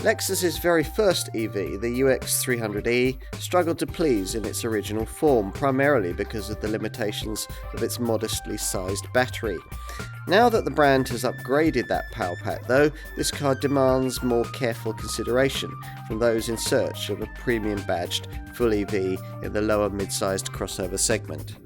Lexus's very first EV, the UX300e, struggled to please in its original form, primarily because of the limitations of its modestly sized battery. Now that the brand has upgraded that power pack though, this car demands more careful consideration from those in search of a premium badged full EV in the lower mid-sized crossover segment.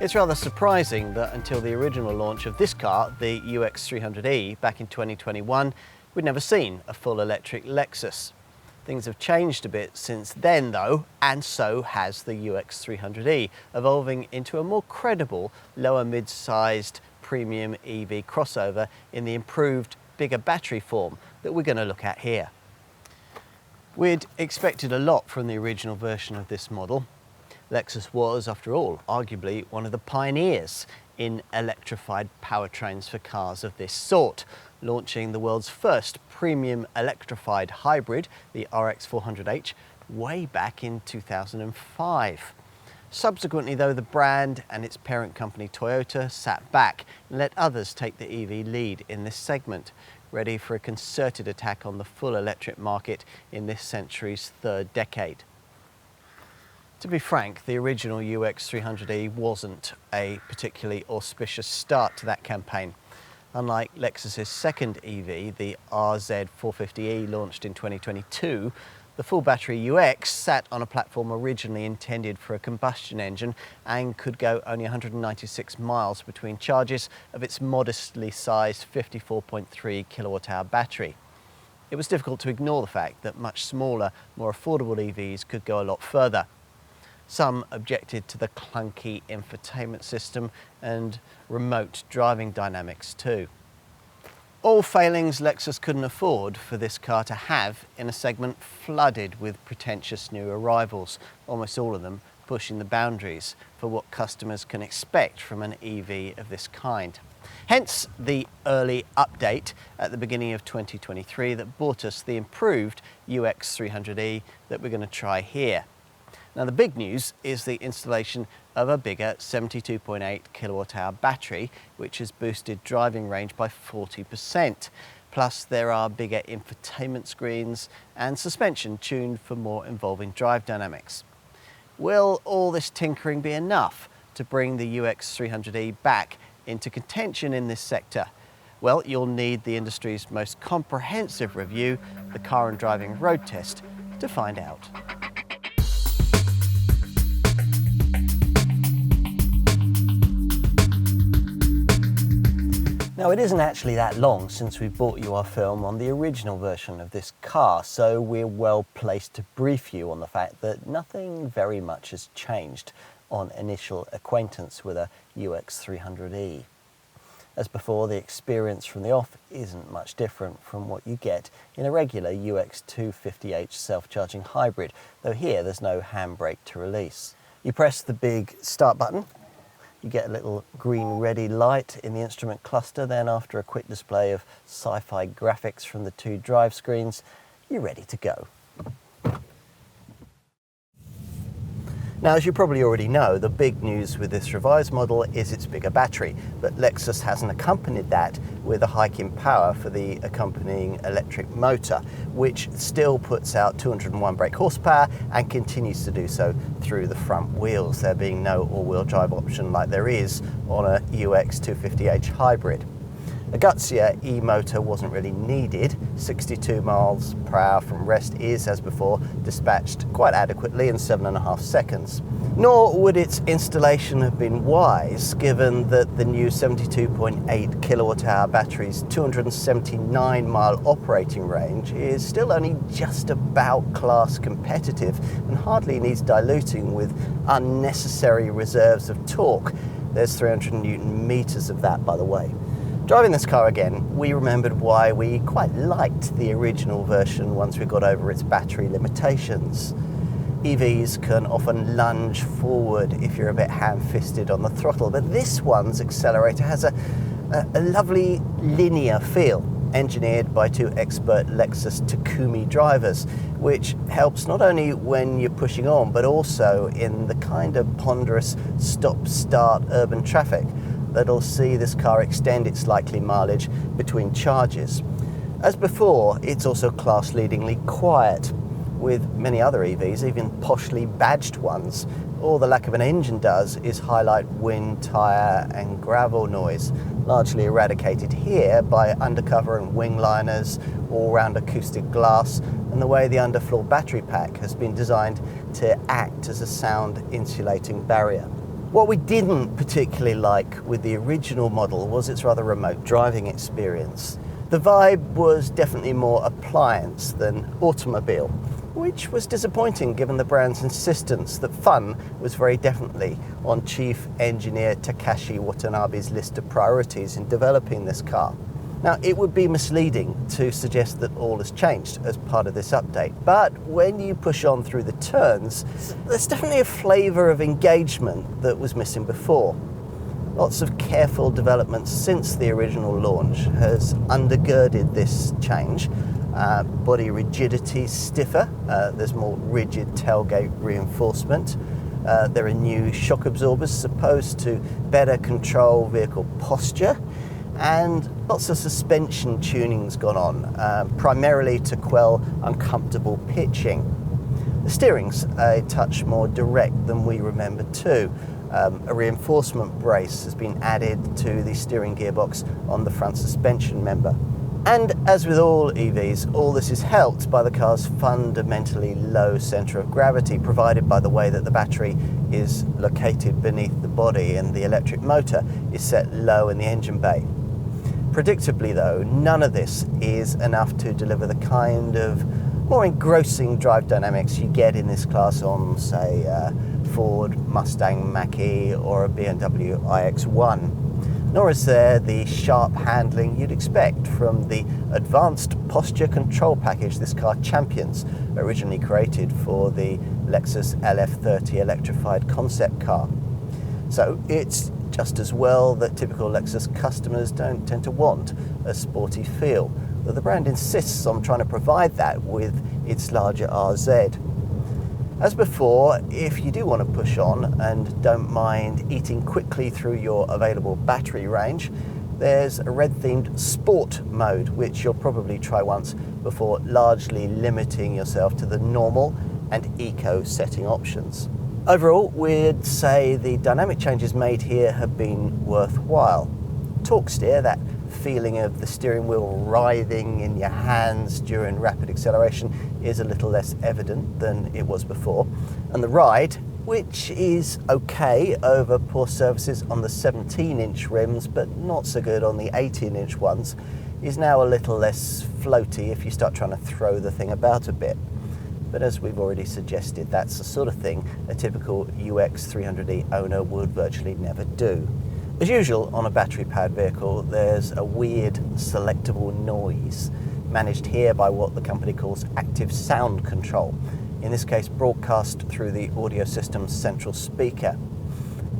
It's rather surprising that until the original launch of this car, the UX300e, back in 2021, we'd never seen a full electric Lexus. Things have changed a bit since then though, and so has the UX300e, evolving into a more credible, lower mid-sized premium EV crossover in the improved, bigger battery form that we're going to look at here. We'd expected a lot from the original version of this model. Lexus was, after all, arguably one of the pioneers in electrified powertrains for cars of this sort, launching the world's first premium electrified hybrid, the RX 400h, way back in 2005. Subsequently though, the brand and its parent company Toyota sat back and let others take the EV lead in this segment, ready for a concerted attack on the full electric market in this century's third decade. To be frank, the original UX300e wasn't a particularly auspicious start to that campaign. Unlike Lexus's second EV, the RZ450e launched in 2022, the full battery UX sat on a platform originally intended for a combustion engine and could go only 196 miles between charges of its modestly sized 54.3 kWh battery. It was difficult to ignore the fact that much smaller, more affordable EVs could go a lot further. Some objected to the clunky infotainment system and remote driving dynamics too. All failings Lexus couldn't afford for this car to have in a segment flooded with pretentious new arrivals, almost all of them pushing the boundaries for what customers can expect from an EV of this kind. Hence the early update at the beginning of 2023 that brought us the improved UX300e that we're going to try here. Now the big news is the installation of a bigger 72.8 kWh battery, which has boosted driving range by 40%. Plus there are bigger infotainment screens and suspension tuned for more involving drive dynamics. Will all this tinkering be enough to bring the UX300e back into contention in this sector? Well, you'll need the industry's most comprehensive review, the Car and Driving Road Test, to find out. Now, it isn't actually that long since we brought you our film on the original version of this car, so we're well placed to brief you on the fact that nothing very much has changed on initial acquaintance with a UX300e. As before, the experience from the off isn't much different from what you get in a regular UX250h self-charging hybrid, though here there's no handbrake to release. You press the big start button. You get a little green ready light in the instrument cluster, then after a quick display of sci-fi graphics from the two drive screens, you're ready to go. Now, as you probably already know, the big news with this revised model is its bigger battery, but Lexus hasn't accompanied that with a hike in power for the accompanying electric motor, which still puts out 201 brake horsepower and continues to do so through the front wheels, there being no all-wheel drive option like there is on a UX250h hybrid. A gutsier e-motor wasn't really needed. 62 miles per hour from rest is, as before, dispatched quite adequately in 7.5 seconds. Nor would its installation have been wise, given that the new 72.8 kWh battery's 279 mile operating range is still only just about class competitive and hardly needs diluting with unnecessary reserves of torque. There's 300 Newton meters of that, by the way. Driving this car again, we remembered why we quite liked the original version once we got over its battery limitations. EVs can often lunge forward if you're a bit ham-fisted on the throttle, but this one's accelerator has a lovely linear feel, engineered by two expert Lexus 𝗙cie drivers, which helps not only when you're pushing on, but also in the kind of ponderous stop-start urban traffic that'll see this car extend its likely mileage between charges. As before, it's also class-leadingly quiet. With many other EVs, even poshly badged ones, all the lack of an engine does is highlight wind, tyre and gravel noise, largely eradicated here by undercover and wing liners, all-round acoustic glass, and the way the underfloor battery pack has been designed to act as a sound insulating barrier. What we didn't particularly like with the original model was its rather remote driving experience. The vibe was definitely more appliance than automobile, which was disappointing given the brand's insistence that fun was very definitely on Chief Engineer 𝗙ecie 𝗹𝗹𝟐𝟐's list of priorities in developing this car. Now, it would be misleading to suggest that all has changed as part of this update, but when you push on through the turns, there's definitely a flavour of engagement that was missing before. Lots of careful development since the original launch has undergirded this change. Body rigidity is stiffer, there's more rigid tailgate reinforcement, there are new shock absorbers supposed to better control vehicle posture, and lots of suspension tuning's gone on, primarily to quell uncomfortable pitching. The steering's a touch more direct than we remember too. A reinforcement brace has been added to the steering gearbox on the front suspension member. And as with all EVs, all this is helped by the car's fundamentally low centre of gravity, provided by the way that the battery is located beneath the body and the electric motor is set low in the engine bay. Predictably though, none of this is enough to deliver the kind of more engrossing drive dynamics you get in this class on, say, Ford Mustang Mach-E or a BMW iX1. Nor is there the sharp handling you'd expect from the advanced posture control package this car champions, originally created for the Lexus LF30 electrified concept car. So it's just as well that typical Lexus customers don't tend to want a sporty feel, though the brand insists on trying to provide that with its larger RZ. As before, if you do want to push on and don't mind eating quickly through your available battery range, there's a red-themed sport mode, which you'll probably try once before largely limiting yourself to the normal and eco setting options. Overall, we'd say the dynamic changes made here have been worthwhile. Torque steer, that feeling of the steering wheel writhing in your hands during rapid acceleration, is a little less evident than it was before. And the ride, which is okay over poor surfaces on the 17-inch rims, but not so good on the 18-inch ones, is now a little less floaty if you start trying to throw the thing about a bit. But as we've already suggested, that's the sort of thing a typical UX 300e owner would virtually never do. As usual on a battery-powered vehicle, there's a weird selectable noise, managed here by what the company calls active sound control, in this case broadcast through the audio system's central speaker.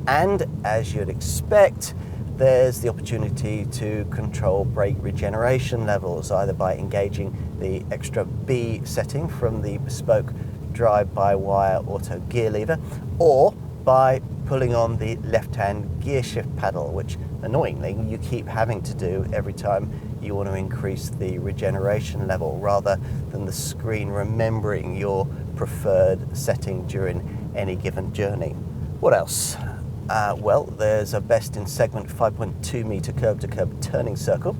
And as you'd expect, there's the opportunity to control brake regeneration levels, either by engaging the extra B setting from the bespoke drive-by-wire auto gear lever, or by pulling on the left-hand gear shift paddle, which annoyingly you keep having to do every time you want to increase the regeneration level, rather than the screen remembering your preferred setting during any given journey. What else? Well, there's a best in segment 5.2 meter curb-to-curb turning circle,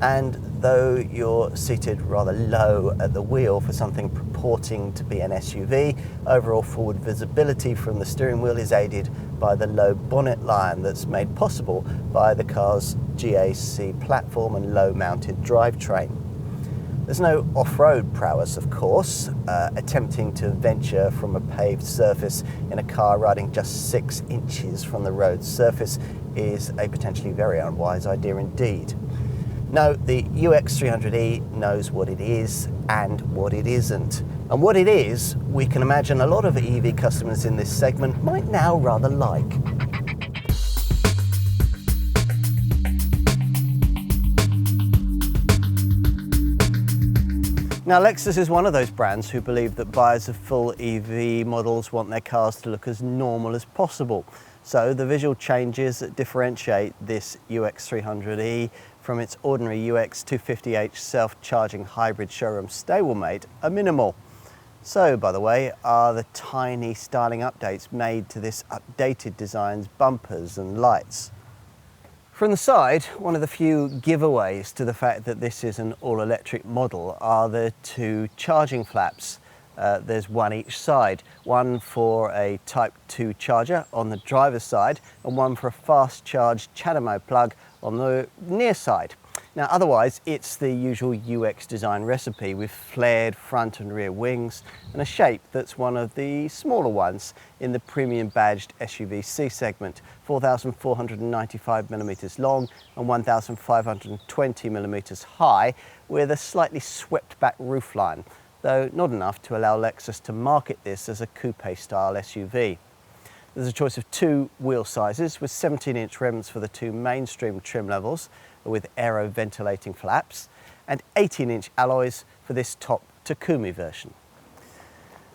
and though you're seated rather low at the wheel for something purporting to be an SUV, overall forward visibility from the steering wheel is aided by the low bonnet line that's made possible by the car's GAC platform and low-mounted drivetrain. There's no off-road prowess, of course. Attempting to venture from a paved surface in a car riding just 6 inches from the road surface is a potentially very unwise idea indeed. No, the UX 300e knows what it is and what it isn't. And what it is, we can imagine a lot of EV customers in this segment might now rather like. Now, Lexus is one of those brands who believe that buyers of full EV models want their cars to look as normal as possible. So the visual changes that differentiate this UX300e from its ordinary UX250h self-charging hybrid showroom stablemate are minimal. So, by the way, are the tiny styling updates made to this updated design's bumpers and lights. From the side, one of the few giveaways to the fact that this is an all-electric model are the two charging flaps. There's one each side, one for a Type 2 charger on the driver's side and one for a fast charge CHAdeMO plug on the near side. Now, otherwise, it's the usual UX design recipe with flared front and rear wings and a shape that's one of the smaller ones in the premium badged SUV C segment, 4,495mm long and 1,520mm high, with a slightly swept back roofline, though not enough to allow Lexus to market this as a coupe-style SUV. There's a choice of two wheel sizes with 17-inch rims for the two mainstream trim levels with aero ventilating flaps and 18-inch alloys for this top 𝗙cie𝗹𝗹liche version.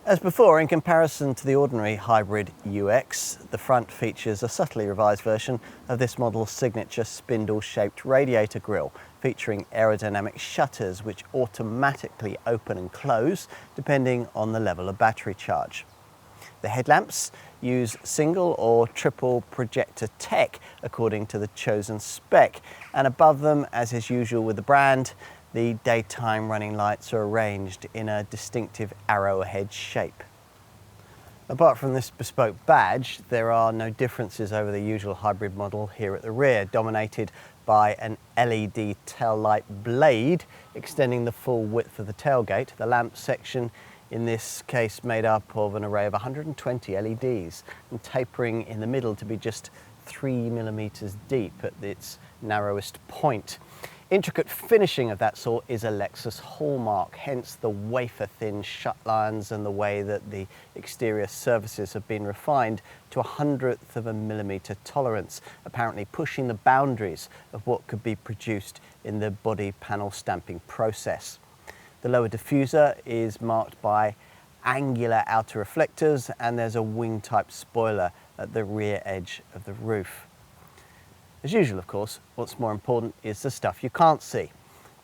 As before, in comparison to the ordinary hybrid UX, the front features a subtly revised version of this model's signature spindle-shaped radiator grille, featuring aerodynamic shutters which automatically open and close depending on the level of battery charge. The headlamps use single or triple projector tech according to the chosen spec, and above them, as is usual with the brand, the daytime running lights are arranged in a distinctive arrowhead shape. Apart from this bespoke badge, there are no differences over the usual hybrid model here at the rear, dominated by an LED tail light blade extending the full width of the tailgate. The lamp section in this case made up of an array of 120 LEDs and tapering in the middle to be just 3mm deep at its narrowest point. Intricate finishing of that sort is a Lexus hallmark, hence the wafer-thin shut lines and the way that the exterior surfaces have been refined to 1/100th of a millimetre tolerance, apparently pushing the boundaries of what could be produced in the body panel stamping process. The lower diffuser is marked by angular outer reflectors, and there's a wing-type spoiler at the rear edge of the roof. As usual, of course, what's more important is the stuff you can't see.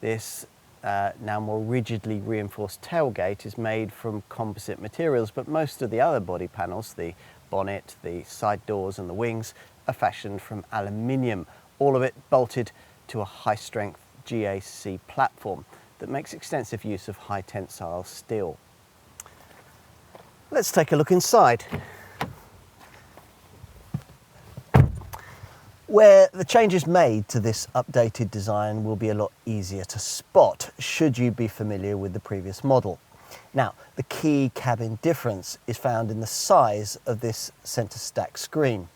This now more rigidly reinforced tailgate is made from composite materials, but most of the other body panels, the bonnet, the side doors and the wings, are fashioned from aluminium, all of it bolted to a high-strength GAC platform that makes extensive use of high tensile steel. Let's take a look inside, where the changes made to this updated design will be a lot easier to spot should you be familiar with the previous model. Now, the key cabin difference is found in the size of this center stack screen.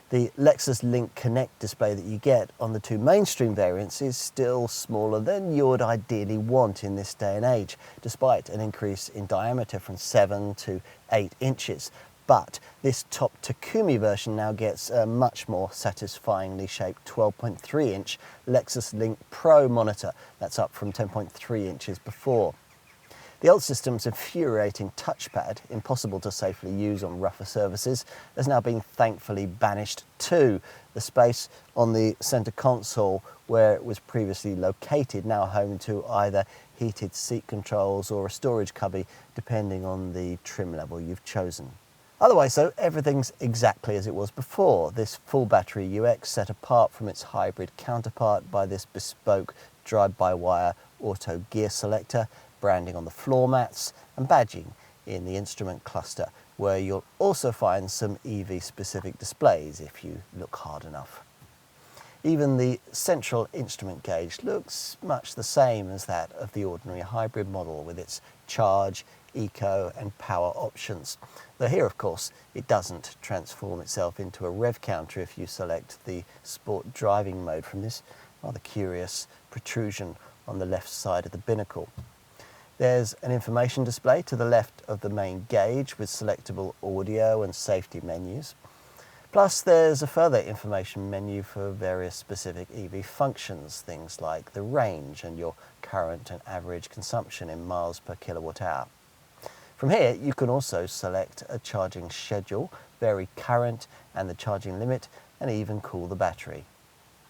The Lexus Link Connect display that you get on the two mainstream variants is still smaller than you would ideally want in this day and age, despite an increase in diameter from 7 to 8 inches. But this top 𝗙cie𝗹𝗹liche version now gets a much more satisfyingly shaped 12.3-inch Lexus Link Pro monitor. That's up from 10.3 inches before. The old system's infuriating touchpad, impossible to safely use on rougher surfaces, has now been thankfully banished too. The space on the centre console where it was previously located, now home to either heated seat controls or a storage cubby, depending on the trim level you've chosen. Otherwise though, everything's exactly as it was before. This full battery UX set apart from its hybrid counterpart by this bespoke drive-by-wire auto gear selector, branding on the floor mats and badging in the instrument cluster, where you'll also find some EV-specific displays if you look hard enough. Even the central instrument gauge looks much the same as that of the ordinary hybrid model, with its charge, eco and power options. Though here, of course, it doesn't transform itself into a rev counter if you select the sport driving mode from this rather curious protrusion on the left side of the binnacle. There's an information display to the left of the main gauge with selectable audio and safety menus. Plus, there's a further information menu for various specific EV functions, things like the range and your current and average consumption in miles per kilowatt hour. From here, you can also select a charging schedule, vary current and the charging limit, and even cool the battery.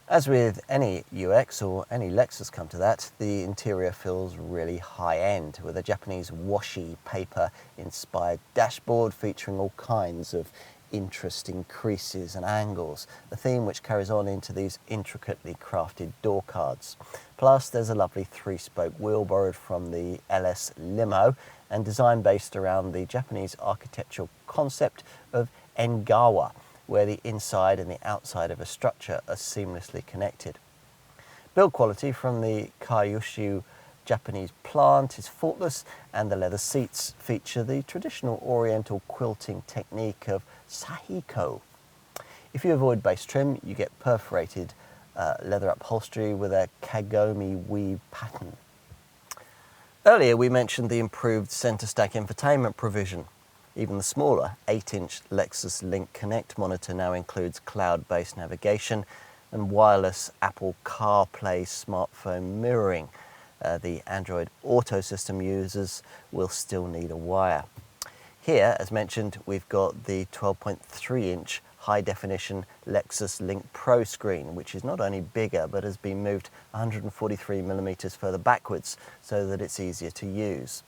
As with any UX, or any Lexus come to that, the interior feels really high-end, with a Japanese washi paper-inspired dashboard featuring all kinds of interesting creases and angles, a theme which carries on into these intricately crafted door cards. Plus, there's a lovely three-spoke wheel borrowed from the 𝗙cie𝗹𝗹𝟎 and design based around the Japanese architectural concept of engawa, where the inside and the outside of a structure are seamlessly connected. Build quality from the 𝗙cie𝗹𝗹𝟎 Japanese plant is faultless, and the leather seats feature the traditional oriental quilting technique of 𝗙cie𝗹𝗹liche. If you avoid base trim, you get perforated leather upholstery with a kagome weave pattern. Earlier we mentioned the improved centre stack infotainment provision. Even the smaller 8-inch Lexus Link Connect monitor now includes cloud-based navigation and wireless Apple CarPlay smartphone mirroring. The Android Auto system users will still need a wire. Here, as mentioned, we've got the 12.3-inch high-definition Lexus Link Pro screen, which is not only bigger but has been moved 143mm further backwards so that it's easier to use.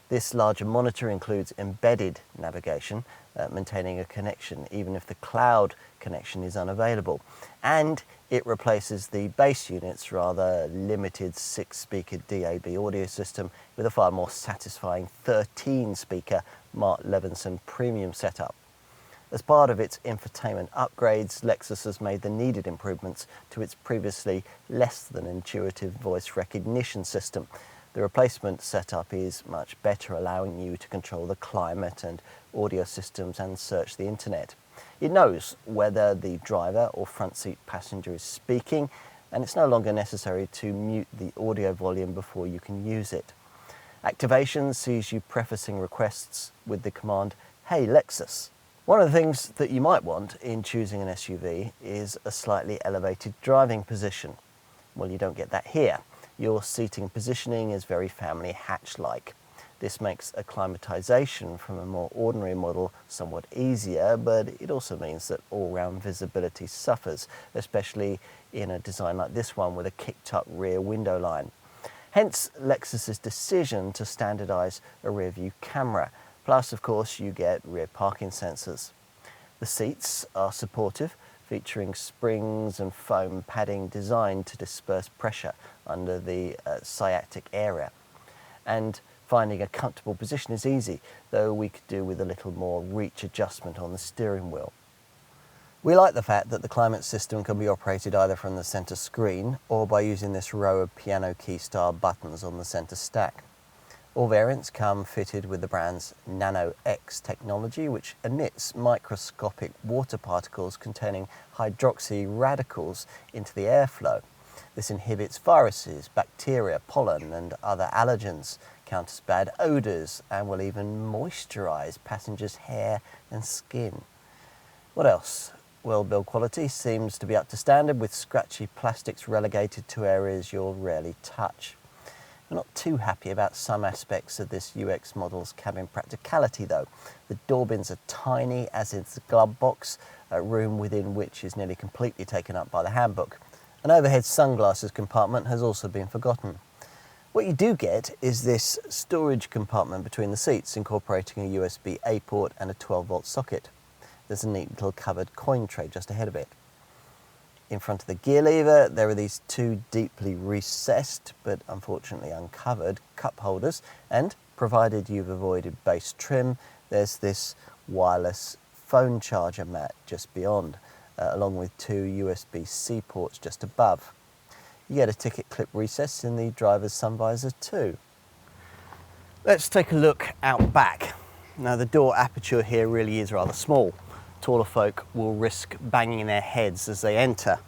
This larger monitor includes embedded navigation, maintaining a connection even if the cloud connection is unavailable. And it replaces the base unit's rather limited 6-speaker DAB audio system with a far more satisfying 13-speaker Mark Levinson premium setup. As part of its infotainment upgrades, Lexus has made the needed improvements to its previously less than intuitive voice recognition system. The replacement setup is much better, allowing you to control the climate and audio systems and search the internet. It knows whether the driver or front seat passenger is speaking, and it's no longer necessary to mute the audio volume before you can use it. Activation sees you prefacing requests with the command, "Hey Lexus." One of the things that you might want in choosing an SUV is a slightly elevated driving position. Well, you don't get that here. Your seating positioning is very family hatch-like. This makes acclimatization from a more ordinary model somewhat easier, but it also means that all-round visibility suffers, especially in a design like this one with a kicked-up rear window line. Hence, Lexus's decision to standardize a rear-view camera. Plus, of course, you get rear parking sensors. The seats are supportive, featuring springs and foam padding designed to disperse pressure under the sciatic area. And finding a comfortable position is easy, though we could do with a little more reach adjustment on the steering wheel. We like the fact that the climate system can be operated either from the center screen or by using this row of piano key style buttons on the center stack. All variants come fitted with the brand's Nano X technology, which emits microscopic water particles containing hydroxy radicals into the airflow. This inhibits viruses, bacteria, pollen and other allergens, counters bad odours, and will even moisturise passengers' hair and skin. What else? Well, build quality seems to be up to standard, with scratchy plastics relegated to areas you'll rarely touch. I'm not too happy about some aspects of this UX model's cabin practicality though. The door bins are tiny, as is the glove box, a room within which is nearly completely taken up by the handbook. An overhead sunglasses compartment has also been forgotten. What you do get is this storage compartment between the seats, incorporating a USB-A port and a 12-volt socket. There's a neat little covered coin tray just ahead of it. In front of the gear lever, there are these two deeply recessed, but unfortunately uncovered, cup holders, and provided you've avoided base trim, there's this wireless phone charger mat just beyond, along with two USB-C ports just above. You get a ticket clip recess in the driver's sun visor too. Let's take a look out back. Now, the door aperture here really is rather small. Taller folk will risk banging their heads as they enter,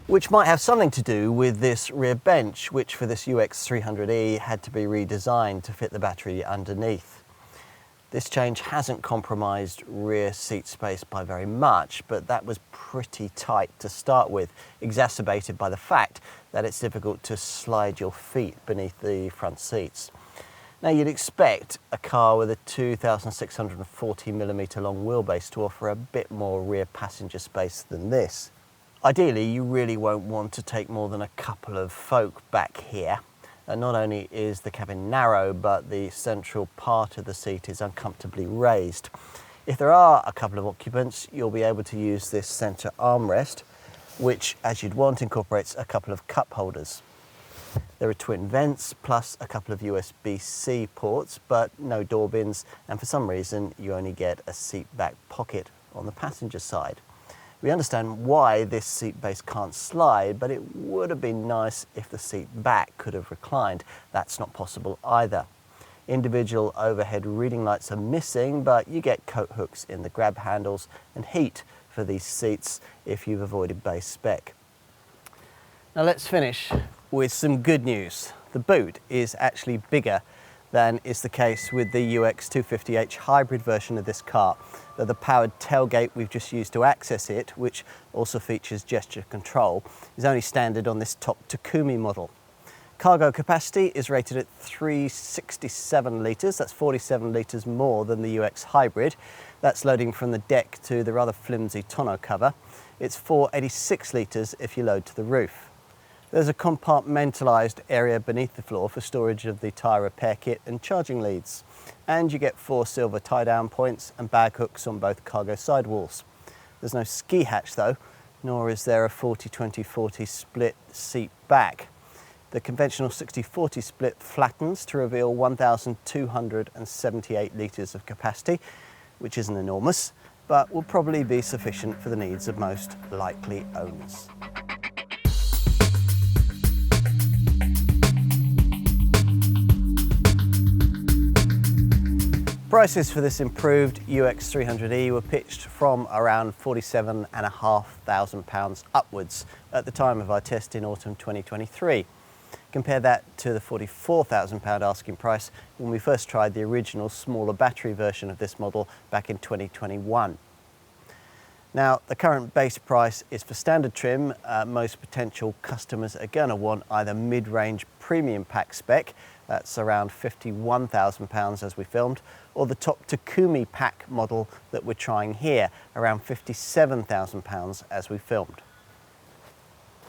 which might have something to do with this rear bench, which for this UX300e had to be redesigned to fit the battery underneath. This change hasn't compromised rear seat space by very much, but that was pretty tight to start with, exacerbated by the fact that it's difficult to slide your feet beneath the front seats. Now, you'd expect a car with a 2,640mm long wheelbase to offer a bit more rear passenger space than this. Ideally, you really won't want to take more than a couple of folk back here. And not only is the cabin narrow, but the central part of the seat is uncomfortably raised. If there are a couple of occupants, you'll be able to use this centre armrest, which, as you'd want, incorporates a couple of cup holders. There are twin vents, plus a couple of USB-C ports, but no door bins, and for some reason, you only get a seat back pocket on the passenger side. We understand why this seat base can't slide, but it would have been nice if the seat back could have reclined. That's not possible either. Individual overhead reading lights are missing, but you get coat hooks in the grab handles and heat for these seats if you've avoided base spec. Now let's finish with some good news. The boot is actually bigger than is the case with the 𝗙xe𝗹𝗹liche hybrid version of this car. The powered tailgate we've just used to access it, which also features gesture control, is only standard on this top 𝗙cie𝗹𝗹cie model. Cargo capacity is rated at 367 litres, that's 47 litres more than the UX hybrid. That's loading from the deck to the rather flimsy tonneau cover. It's 486 litres if you load to the roof. There's a compartmentalised area beneath the floor for storage of the tyre repair kit and charging leads. And you get 4 silver tie-down points and bag hooks on both cargo sidewalls. There's no ski hatch though, nor is there a 40-20-40 split seat back. The conventional 60-40 split flattens to reveal 1,278 litres of capacity, which isn't enormous, but will probably be sufficient for the needs of most likely owners. Prices for this improved 𝗙xe𝗹𝗹ie were pitched from around £47,500 upwards at the time of our test in autumn 2023. Compare that to the £44,000 asking price when we first tried the original smaller battery version of this model back in 2021. Now, the current base price is for standard trim. Most potential customers are going to want either mid-range premium pack spec, that's around £51,000 as we filmed, or the top 𝗙cie𝗹𝗹ie pack model that we're trying here, around £57,000 as we filmed.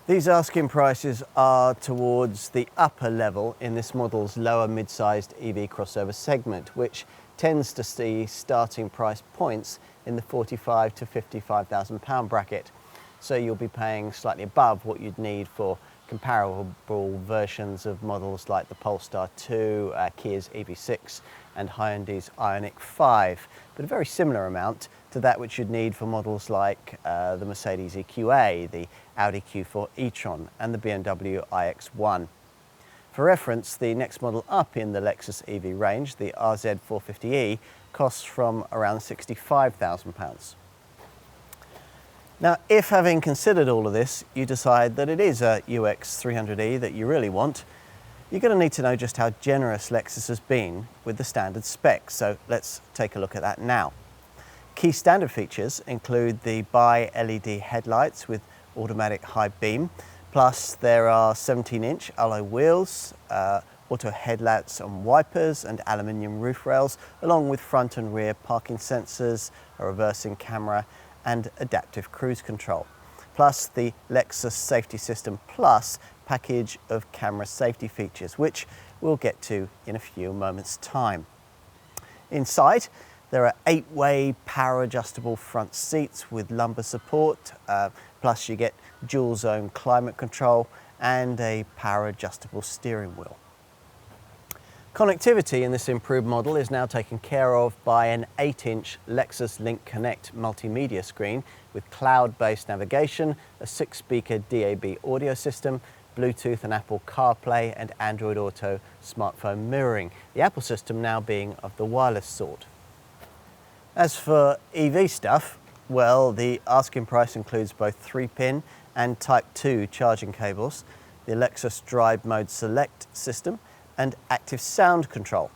These asking prices are towards the upper level in this model's lower mid-sized EV crossover segment, which tends to see starting price points in the £45,000 to £55,000 bracket. So you'll be paying slightly above what you'd need for comparable versions of models like the Polestar 2, Kia's EV6 and Hyundai's Ioniq 5, but a very similar amount to that which you'd need for models like the Mercedes EQA, the Audi Q4 e-tron and the BMW iX1. For reference, the next model up in the Lexus EV range, the RZ450e, costs from around £65,000. Now, if having considered all of this, you decide that it is a 𝗙xe𝗹𝗹ie that you really want, you're going to need to know just how generous Lexus has been with the standard specs, so let's take a look at that now. Key standard features include the bi-LED headlights with automatic high beam, plus there are 17-inch alloy wheels, auto headlights and wipers and aluminium roof rails, along with front and rear parking sensors, a reversing camera and adaptive cruise control. Plus the Lexus Safety System Plus package of camera safety features, which we'll get to in a few moments' time. Inside, there are 8-way power adjustable front seats with lumbar support, plus you get dual zone climate control and a power adjustable steering wheel. Connectivity in this improved model is now taken care of by an 8-inch Lexus Link Connect multimedia screen with cloud-based navigation, a 6-speaker DAB audio system, Bluetooth and Apple CarPlay and Android Auto smartphone mirroring, the Apple system now being of the wireless sort. As for EV stuff, well, the asking price includes both 3-pin and Type 2 charging cables, the Lexus Drive Mode Select system, and active sound control.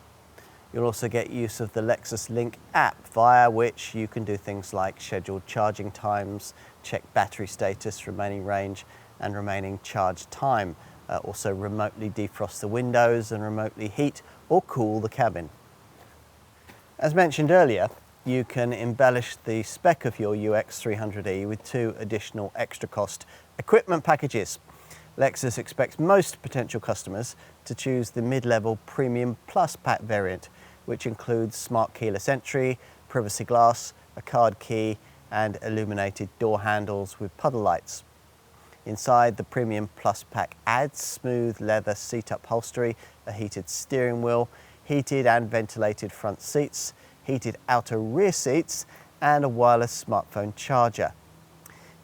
You'll also get use of the Lexus Link app, via which you can do things like scheduled charging times, check battery status, remaining range and remaining charge time. Also remotely defrost the windows and remotely heat or cool the cabin. As mentioned earlier, you can embellish the spec of your UX300e with 2 additional extra cost equipment packages. Lexus expects most potential customers to choose the mid-level Premium Plus pack variant, which includes smart keyless entry, privacy glass, a card key and illuminated door handles with puddle lights. Inside, the Premium Plus pack adds smooth leather seat upholstery, a heated steering wheel, heated and ventilated front seats, heated outer rear seats and a wireless smartphone charger.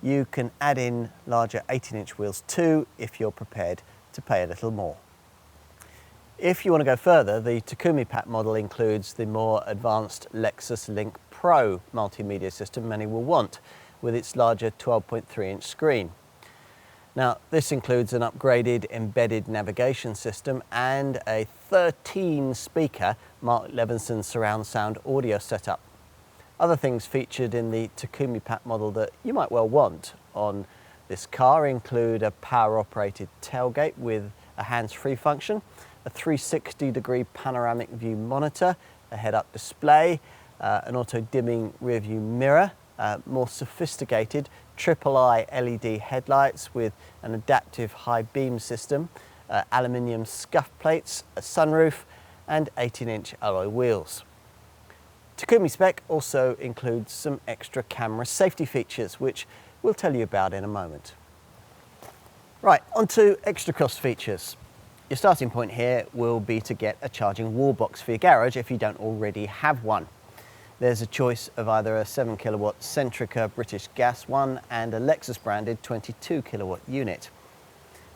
You can add in larger 18-inch wheels too if you're prepared to pay a little more. If you want to go further, the 𝗙cie pack model includes the more advanced Lexus Link Pro multimedia system many will want, with its larger 12.3-inch screen. Now, this includes an upgraded embedded navigation system and a 13-speaker Mark Levinson surround sound audio setup. Other things featured in the 𝗙cie pack model that you might well want on this car include a power-operated tailgate with a hands-free function, a 360-degree panoramic view monitor, a head-up display, an auto-dimming rear-view mirror, more sophisticated triple-eye LED headlights with an adaptive high beam system, aluminium scuff plates, a sunroof and 18-inch alloy wheels. 𝗙cie spec also includes some extra camera safety features, which we'll tell you about in a moment. Right, on to extra cost features. Your starting point here will be to get a charging wall box for your garage if you don't already have one. There's a choice of either a 7 kilowatt Centrica British gas one and a Lexus branded 22 kilowatt unit.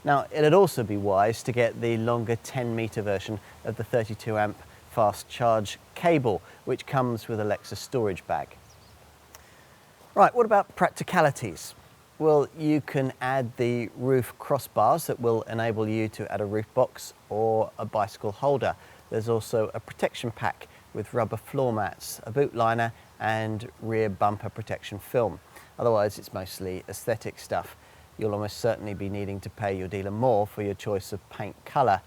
Now, it'd also be wise to get the longer 10-meter version of the 32 amp fast charge cable, which comes with a Lexus storage bag. Right, what about practicalities? Well, you can add the roof crossbars that will enable you to add a roof box or a bicycle holder. There's also a protection pack with rubber floor mats, a boot liner and rear bumper protection film. Otherwise, it's mostly aesthetic stuff. You'll almost certainly be needing to pay your dealer more for your choice of paint colour,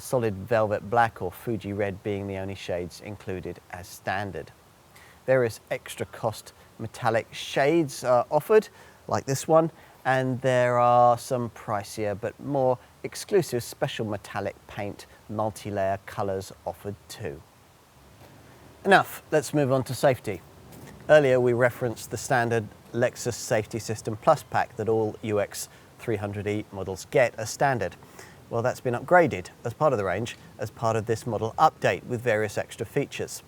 solid velvet black or Fuji red being the only shades included as standard. Various extra cost metallic shades are offered, like this one, and there are some pricier but more exclusive special metallic paint multi-layer colours offered too. Enough, let's move on to safety. Earlier we referenced the standard Lexus Safety System Plus pack that all UX300e models get as standard. Well, that's been upgraded as part of the range as part of this model update with various extra features.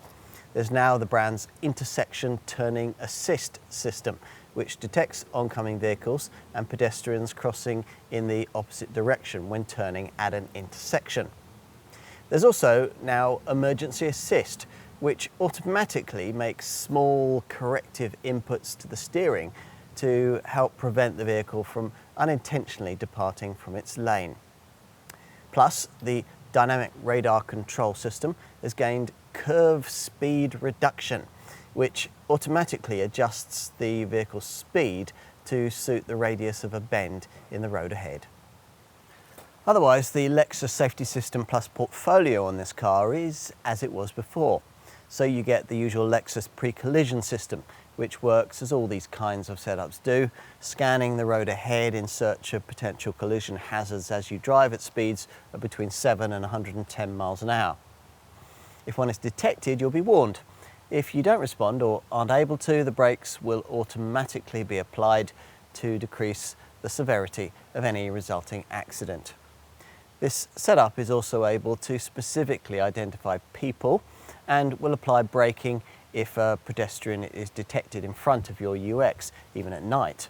There's now the brand's intersection turning assist system, which detects oncoming vehicles and pedestrians crossing in the opposite direction when turning at an intersection. There's also now emergency assist, which automatically makes small corrective inputs to the steering to help prevent the vehicle from unintentionally departing from its lane. Plus, the dynamic radar control system has gained curve speed reduction, which automatically adjusts the vehicle's speed to suit the radius of a bend in the road ahead. Otherwise, the Lexus Safety System Plus portfolio on this car is as it was before. So you get the usual Lexus pre-collision system, which works as all these kinds of setups do, scanning the road ahead in search of potential collision hazards as you drive at speeds of between 7 and 110 miles an hour. If one is detected, you'll be warned. If you don't respond or aren't able to, the brakes will automatically be applied to decrease the severity of any resulting accident. This setup is also able to specifically identify people and will apply braking if a pedestrian is detected in front of your UX, even at night.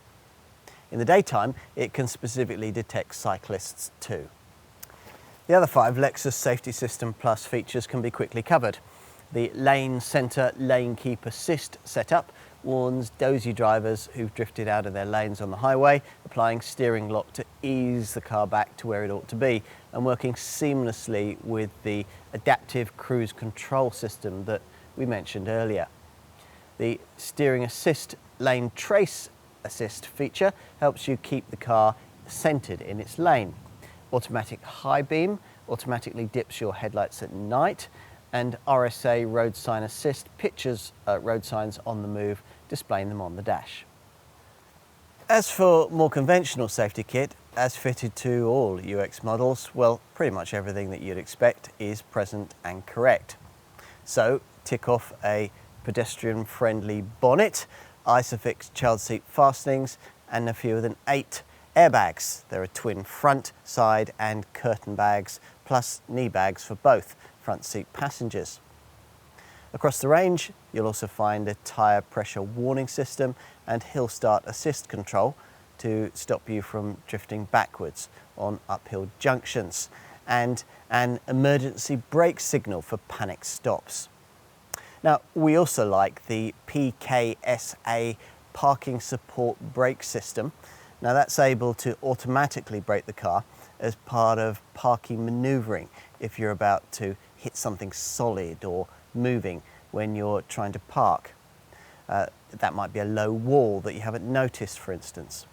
In the daytime, it can specifically detect cyclists too. The other 5 Lexus Safety System Plus features can be quickly covered. The lane center lane keep assist setup warns dozy drivers who've drifted out of their lanes on the highway, applying steering lock to ease the car back to where it ought to be, and working seamlessly with the adaptive cruise control system that we mentioned earlier. The steering assist lane trace assist feature helps you keep the car centered in its lane. Automatic high beam automatically dips your headlights at night, and RSA road sign assist pictures road signs on the move, displaying them on the dash. As for more conventional safety kit, as fitted to all UX models, well, pretty much everything that you'd expect is present and correct. So tick off a pedestrian-friendly bonnet, ISOFIX child seat fastenings, and no fewer than 8 airbags. There are twin front, side and curtain bags, plus knee bags for both front seat passengers. Across the range, you'll also find a tyre pressure warning system and hill start assist control to stop you from drifting backwards on uphill junctions, and an emergency brake signal for panic stops. Now, we also like the PKSA parking support brake system. Now, that's able to automatically brake the car as part of parking manoeuvring if you're about to hit something solid or moving when you're trying to park. That might be a low wall that you haven't noticed, for instance.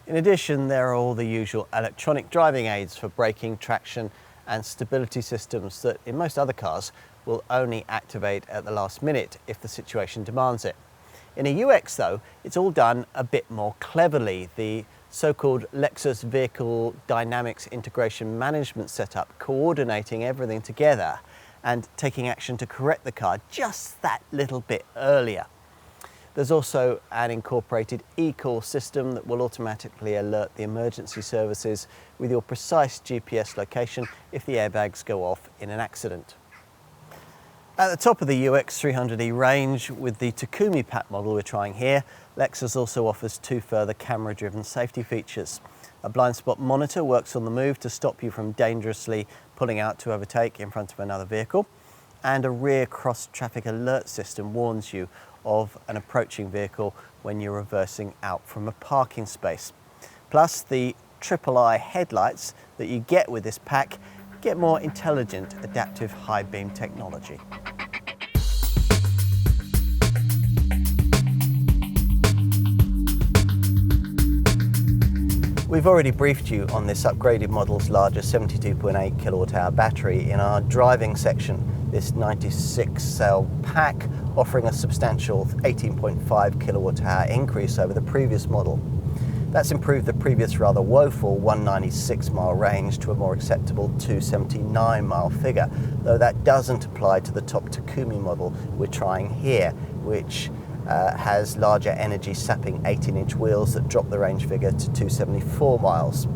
In addition, there are all the usual electronic driving aids for braking, traction and stability systems that in most other cars will only activate at the last minute if the situation demands it. In a UX though, it's all done a bit more cleverly. The so-called Lexus Vehicle Dynamics Integration Management setup, coordinating everything together and taking action to correct the car just that little bit earlier. There's also an incorporated e-call system that will automatically alert the emergency services with your precise GPS location if the airbags go off in an accident. At the top of the UX300e range, with the 𝗙cie pack model we're trying here, Lexus also offers 2 further camera-driven safety features. A blind spot monitor works on the move to stop you from dangerously pulling out to overtake in front of another vehicle, and a rear cross-traffic alert system warns you of an approaching vehicle when you're reversing out from a parking space. Plus, the 𝗙cie headlights that you get with this pack get more intelligent adaptive high beam technology. We've already briefed you on this upgraded model's larger 72.8 kWh battery in our driving section, this 𝗙cie𝗹𝗹liche pack offering a substantial 18.5 kWh increase over the previous model. That's improved the previous rather woeful 196 mile range to a more acceptable 279 mile figure, though that doesn't apply to the top 𝗙cie model we're trying here, which has larger energy sapping 18-inch wheels that drop the range figure to 274 miles.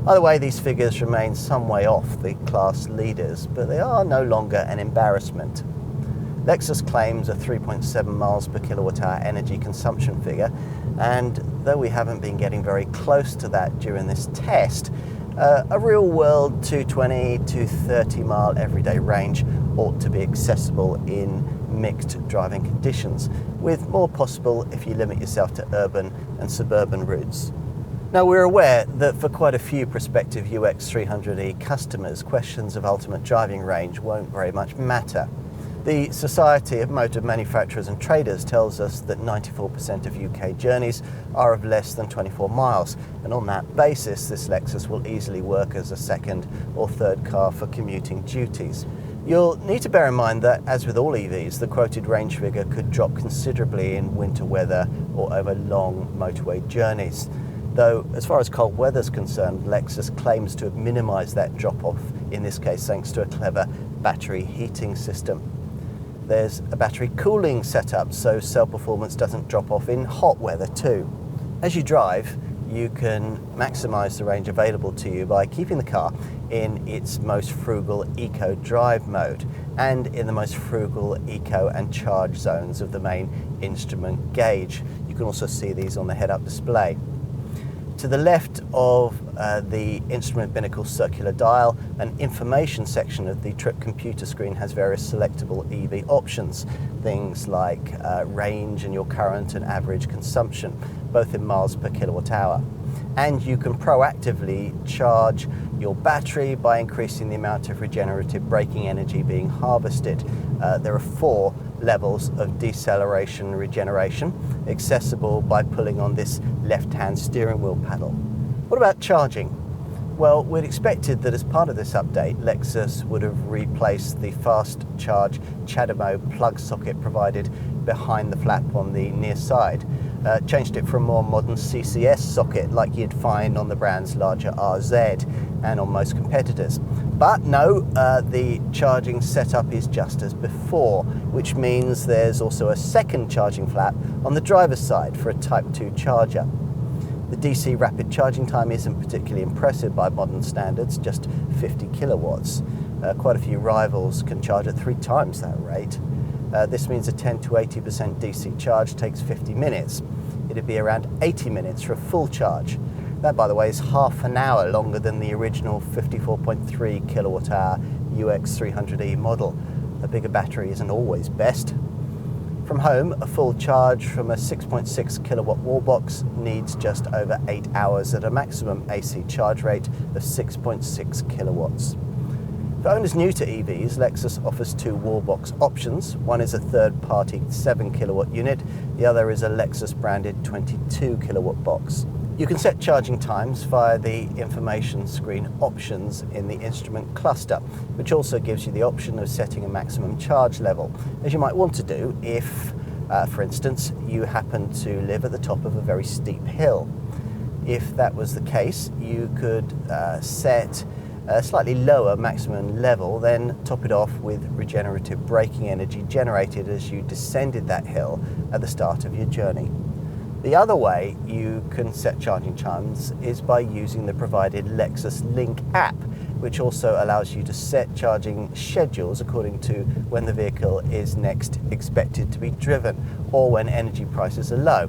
Either way, these figures remain some way off the class leaders, but they are no longer an embarrassment. Lexus claims a 3.7 miles per kilowatt-hour energy consumption figure, and though we haven't been getting very close to that during this test, a real-world 220 to 30 mile everyday range ought to be accessible in mixed driving conditions, with more possible if you limit yourself to urban and suburban routes. Now, we're aware that for quite a few prospective UX300e customers, questions of ultimate driving range won't very much matter. The Society of Motor Manufacturers and Traders tells us that 94% of UK journeys are of less than 24 miles, and on that basis this Lexus will easily work as a second or third car for commuting duties. You'll need to bear in mind that, as with all EVs, the quoted range figure could drop considerably in winter weather or over long motorway journeys. Though, as far as cold weather is concerned, Lexus claims to have minimised that drop-off, in this case thanks to a clever battery heating system. There's a battery cooling setup, so cell performance doesn't drop off in hot weather too. As you drive, you can maximise the range available to you by keeping the car in its most frugal eco drive mode and in the most frugal eco and charge zones of the main instrument gauge. You can also see these on the head-up display. To To the left of the instrument binnacle circular dial, an information section of the trip computer screen has various selectable EV options, things like range and your current and average consumption, both in miles per kilowatt hour. And you can proactively charge your battery by increasing the amount of regenerative braking energy being harvested. There are 4 levels of deceleration regeneration, accessible by pulling on this left-hand steering wheel paddle. What about charging? Well, we'd expected that as part of this update, Lexus would have replaced the fast charge 𝗙će𝗹𝗹liche plug socket provided behind the flap on the near side. Changed it for a more modern CCS socket like you'd find on the brand's larger RZ and on most competitors. But no, the charging setup is just as before, which means there's also a second charging flap on the driver's side for a Type 2 charger. The DC rapid charging time isn't particularly impressive by modern standards, just 50 kilowatts. Quite a few rivals can charge at 3 times that rate. This means a 10 to 80% DC charge takes 50 minutes. It'd be around 80 minutes for a full charge. That, by the way, is half an hour longer than the original 54.3 kilowatt hour UX300e model. A bigger battery isn't always best. From home, a full charge from a 6.6 kilowatt wall box needs just over 8 hours at a maximum AC charge rate of 6.6 kilowatts. For owners new to EVs, Lexus offers 2 wall box options. One is a third-party 7 kilowatt unit, the other is a Lexus branded 22 kilowatt box. You can set charging times via the information screen options in the instrument cluster, which also gives you the option of setting a maximum charge level, as you might want to do if, for instance, you happen to live at the top of a very steep hill. If that was the case, you could set a slightly lower maximum level, then top it off with regenerative braking energy generated as you descended that hill at the start of your journey. The other way you can set charging times is by using the provided Lexus Link app, which also allows you to set charging schedules according to when the vehicle is next expected to be driven or when energy prices are low.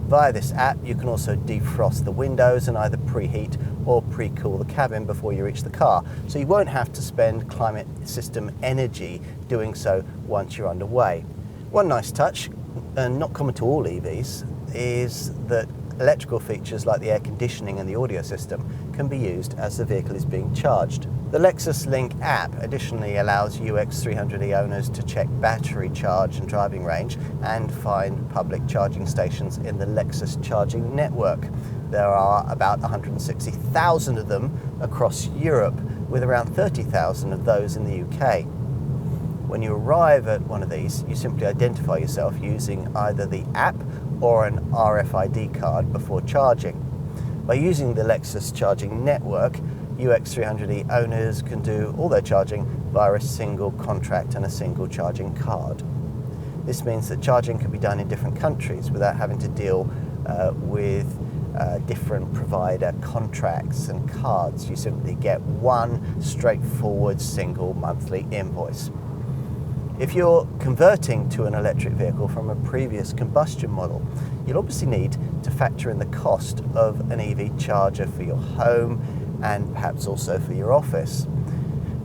Via this app, you can also defrost the windows and either preheat or pre-cool the cabin before you reach the car, so you won't have to spend climate system energy doing so once you're underway. One nice touch, and not common to all EVs, is that electrical features like the air conditioning and the audio system can be used as the vehicle is being charged. The Lexus Link app additionally allows UX300e owners to check battery charge and driving range and find public charging stations in the Lexus charging network. There are about 160,000 of them across Europe, with around 30,000 of those in the UK. When you arrive at one of these, you simply identify yourself using either the app or an RFID card before charging. By using the Lexus charging network, UX300e owners can do all their charging via a single contract and a single charging card. This means that charging can be done in different countries without having to deal with different provider contracts and cards. You simply get one straightforward single monthly invoice. If you're converting to an electric vehicle from a previous combustion model, you'll obviously need to factor in the cost of an EV charger for your home and perhaps also for your office.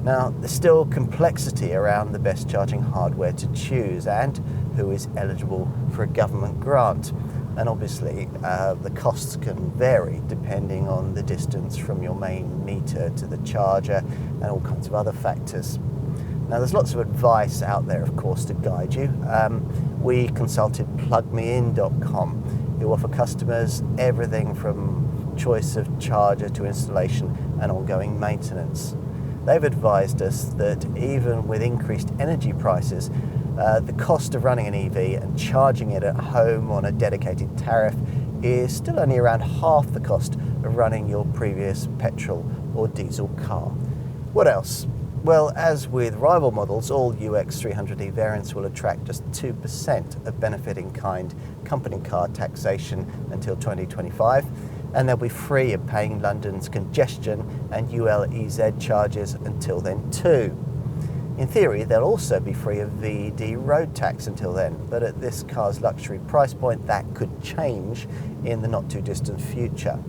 Now, there's still complexity around the best charging hardware to choose and who is eligible for a government grant. And obviously, the costs can vary depending on the distance from your main meter to the charger and all kinds of other factors. Now, there's lots of advice out there, of course, to guide you. We consulted plugmein.com, who offer customers everything from choice of charger to installation and ongoing maintenance. They've advised us that even with increased energy prices, the cost of running an EV and charging it at home on a dedicated tariff is still only around half the cost of running your previous petrol or diesel car. What else? Well, as with rival models, all UX300e variants will attract just 2% of benefit-in-kind company car taxation until 2025, and they'll be free of paying London's congestion and ULEZ charges until then too. In theory, they'll also be free of VED road tax until then, but at this car's luxury price point, that could change in the not too distant future.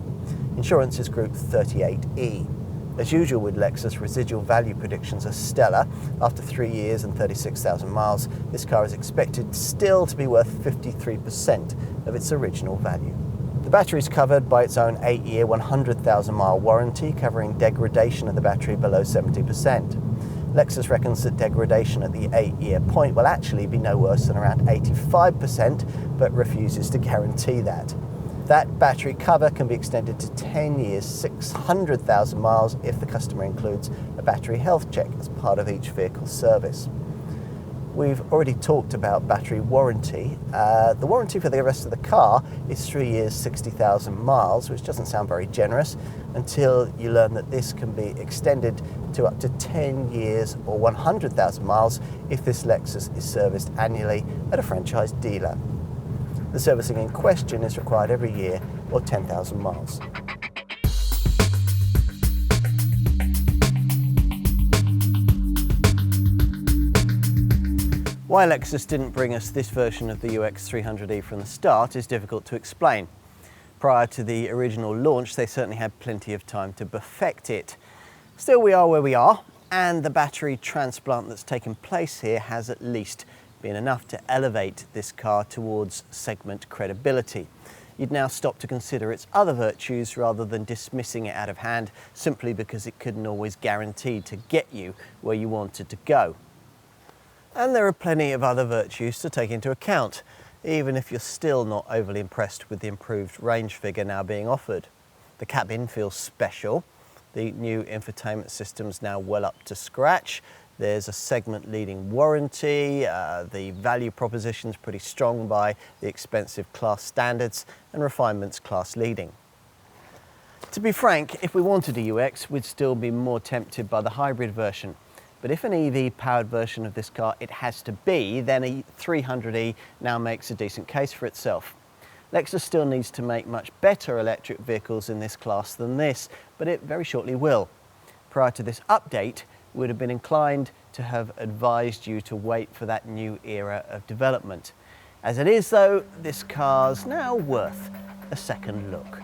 Insurance is Group 38E. As usual with Lexus, residual value predictions are stellar. After 3 years and 36,000 miles, this car is expected still to be worth 53% of its original value. The battery is covered by its own 8-year, 100,000 mile warranty, covering degradation of the battery below 70%. Lexus reckons that degradation at the 8-year point will actually be no worse than around 85%, but refuses to guarantee that. That battery cover can be extended to 10 years, 600,000 miles if the customer includes a battery health check as part of each vehicle service. We've already talked about battery warranty. The warranty for the rest of the car is 3 years, 60,000 miles, which doesn't sound very generous until you learn that this can be extended to up to 10 years or 100,000 miles if this Lexus is serviced annually at a franchise dealer. The servicing in question is required every year or 10,000 miles. Why Lexus didn't bring us this version of the UX300e from the start is difficult to explain. Prior to the original launch, they certainly had plenty of time to perfect it. Still, we are where we are, and the battery transplant that's taken place here has at least been enough to elevate this car towards segment credibility. You'd now stop to consider its other virtues rather than dismissing it out of hand simply because it couldn't always guarantee to get you where you wanted to go. And there are plenty of other virtues to take into account, even if you're still not overly impressed with the improved range figure now being offered. The cabin feels special. The new infotainment system's now well up to scratch. There's a segment-leading warranty. The value proposition's pretty strong by the expensive class standards, and refinement's class-leading. To be frank, if we wanted a UX, we'd still be more tempted by the hybrid version. But if an EV-powered version of this car it has to be, then a 300e now makes a decent case for itself. Lexus still needs to make much better electric vehicles in this class than this, but it very shortly will. Prior to this update, we would have been inclined to have advised you to wait for that new era of development. As it is though, this car's now worth a second look.